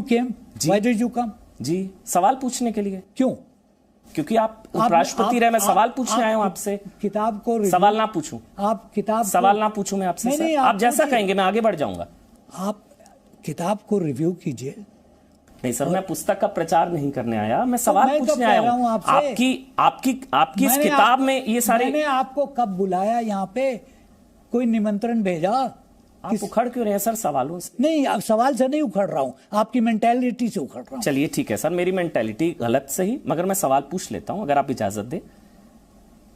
Came? Why did you come? जी, सवाल पूछने के लिए। क्यों? क्योंकि आप उपराष्ट्रपति रहे, मैं सवाल पूछने आया हूं आपसे। किताब को सवाल ना पूछूं? आप किताब सवाल ना पूछूं मैं आपसे? नहीं, आप जैसा कहेंगे मैं आगे बढ़ जाऊंगा। आप किताब को रिव्यू कीजिए। नहीं सर, मैं पुस्तक का प्रचार नहीं करने आया, मैं सवाल पूछने आया हूं आपसे। आपकी इस किताब में ये सारे। मैंने आपको कब बुलाया यहाँ पे? कोई निमंत्रण भेजा? आप उखड़ क्यों रहे हैं सर सवालों से? नहीं, अब सवाल से नहीं उखड़ रहा हूं, आपकी मेंटेलिटी से उखड़ रहा हूं। चलिए ठीक है सर, मेरी मेंटेलिटी गलत सही, मगर मैं सवाल पूछ लेता हूं अगर आप इजाजत दें।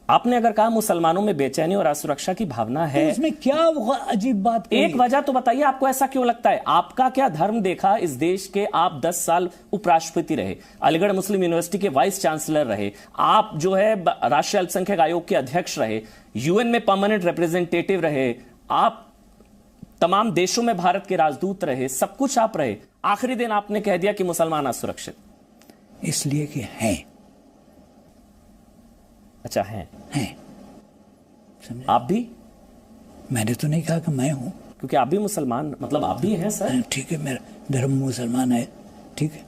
आपने अगर कहा मुसलमानों में बेचैनी और असुरक्षा की भावना है, तो इसमें क्या अजीब बात? एक वजह तो बताइए, आपको ऐसा क्यों लगता है? आपका क्या धर्म देखा इस देश के? आप 10 साल उपराष्ट्रपति रहे, अलीगढ़ मुस्लिम यूनिवर्सिटी के वाइस चांसलर रहे, आप जो है राष्ट्रीय अल्पसंख्यक आयोग के अध्यक्ष रहे, यूएन में परमानेंट रिप्रेजेंटेटिव रहे, आप तमाम देशों में भारत के राजदूत रहे, सब कुछ आप रहे। आखिरी दिन आपने कह दिया कि मुसलमान असुरक्षित, इसलिए कि हैं। अच्छा हैं। समझे? आप भी? मैंने तो नहीं कहा कि मैं हूं, क्योंकि आप भी मुसलमान, मतलब आप भी हैं सर। ठीक है, मेरा धर्म मुसलमान है, ठीक है।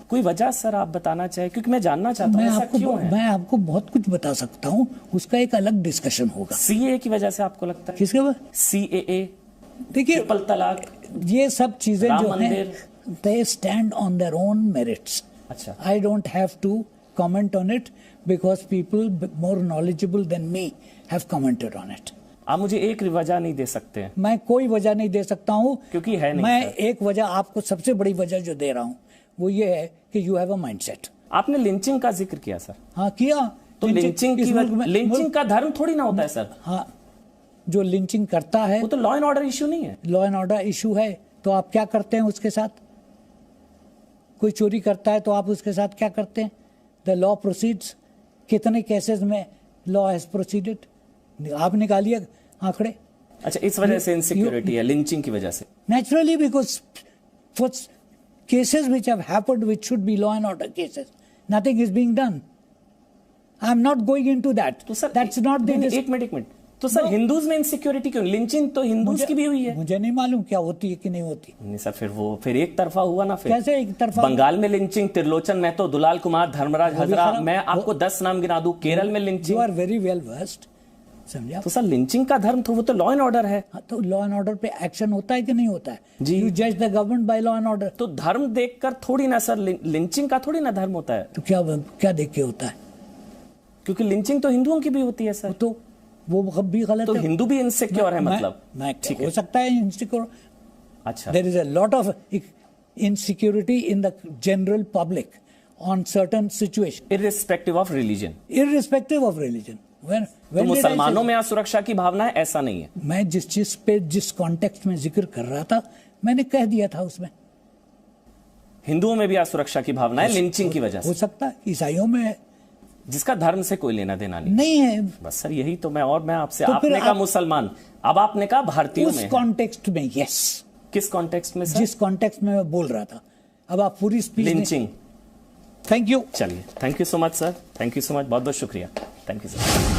कोई वजह सर आप बताना चाहे? क्योंकि मैं जानना चाहता हूं ऐसा क्यों है। मैं आपको बहुत कुछ बता सकता हूं, उसका एक अलग डिस्कशन होगा। सीएए की वजह से आपको लगता है? किसके वजह? सीएए, देखिए, ट्रिपल तलाक, ये सब चीजें जो हैं, they stand on their own merits. अच्छा, I don't have to comment on it because people more knowledgeable than me have commented on it. आप मुझे एक वजह नहीं दे सकते हैं? मैं कोई वजह नहीं दे सकता हूं, क्योंकि है नहीं। मैं एक वजह आपको, सबसे बड़ी वजह जो दे रहा हूं वो ये है कि यू हैव अ माइंडसेट। आपने लिंचिंग का जिक्र किया सर। हाँ, किया। तो लिंचिंग का धर्म थोड़ी ना होता है सर। हाँ, जो लिंचिंग करता है वो तो लॉ एंड ऑर्डर इशू नहीं है। लॉ एंड ऑर्डर इशू है, तो आप क्या करते हैं उसके साथ? कोई चोरी करता है तो आप उसके साथ क्या करते हैं? The law proceeds. कितने केसेस में लॉ हैज प्रोसीडेड? आप निकालिए आंकड़े। अच्छा, इस वजह से इनसिक्योरिटी है, लिंचिंग की वजह से? Naturally, because for cases which have happened which should be law and order cases, nothing is being done. I am not going into that. तो सर दैट्स नॉट द। एक मिनट। तो sir Hindus में insecurity क्यों? Lynching तो Hindus की भी हुई है। मुझे नहीं मालूम क्या होती है कि नहीं होती। नहीं सर, फिर एक तरफा हुआ ना। फिर कैसे एक तरफा? बंगाल में लिंचिंग, त्रिलोचन महतो, दुलाल कुमार, धर्मराज हजरा, मैं आपको 10 नाम गिना दूं। केरल में lynching. You are very well versed, समझा? तो सर लिंचिंग का धर्म तो वो तो लॉ एंड ऑर्डर है। हाँ, तो लॉ एंड ऑर्डर पे एक्शन होता है कि नहीं होता है? जी, यू जज the government by law and order. तो धर्म देखकर थोड़ी ना सर, लिंचिंग का थोड़ी ना धर्म होता है। तो क्या देख के होता है? क्योंकि लिंचिंग तो हिंदुओं की भी होती है सर। तो वो भी गलत तो है। हिंदू भी इनसिक्योर है मतलब? ठीक हो सकता है इनसिक्योर। अच्छा, there is a lot of insecurity in the general public on certain situation, irrespective of religion. Irrespective of religion. तो मुसलमानों में असुरक्षा की भावना है, ऐसा नहीं है? मैं जिस चीज पे, जिस कॉन्टेक्स्ट में जिक्र कर रहा था, मैंने कह दिया था उसमें। हिंदुओं में भी असुरक्षा की भावना है लिंचिंग की वजह से? हो सकता है, ईसाइयों में है, जिसका धर्म से कोई लेना देना नहीं है। बस सर यही तो मैं आपसे, तो आपने कहा मुसलमान, अब आपने कहा भारतीयों में। उस कॉन्टेक्स्ट में, यस। किस कॉन्टेक्स्ट में सर? जिस कॉन्टेक्स्ट में मैं बोल रहा था। अब आप पूरी स्पीच लिंचिंग। Thank you. चलिए, thank you so much sir, thank you so much, बहुत बहुत शुक्रिया, थैंक यू सर।